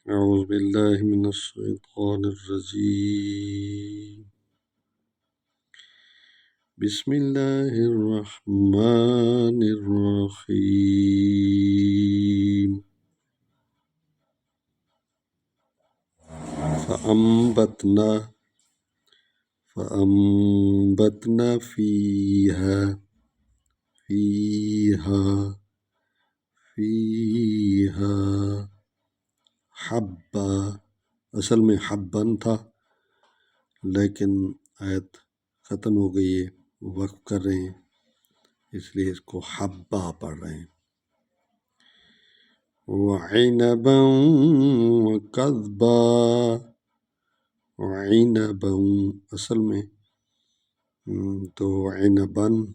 أعوذ بالله من الشيطان الرجيم. بسم الله الرحمن الرحيم. فأنبتنا فيها حبا. اصل میں حبن تھا لیکن آیت ختم ہو گئی ہے، وقف کر رہے ہیں، اس لیے اس کو حبا پڑھ رہے ہیں۔ وعنبا وقضبا، وعنبا اصل میں تو عنبن،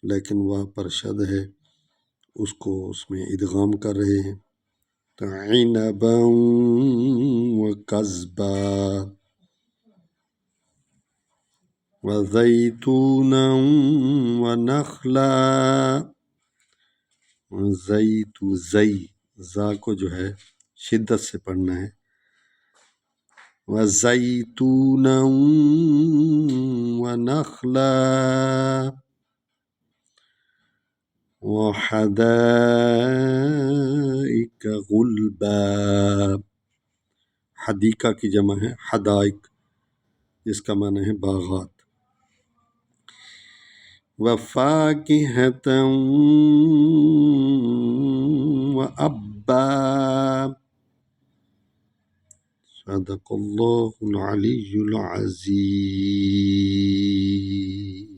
لیکن وہاں پر شد ہے، اس کو اس میں ادغام کر رہے ہیں، تو عنبا وقضبا وزیتونا ونخلا۔ زا کو جو ہے شدت سے پڑھنا ہے، وزیتونا ونخلا وحدائق غلبا۔ حدیقہ کی جمع ہے حدائق، جس کا معنی ہے باغات۔ وفاکہۃ وابا۔ صدق اللہ العلی العظیم۔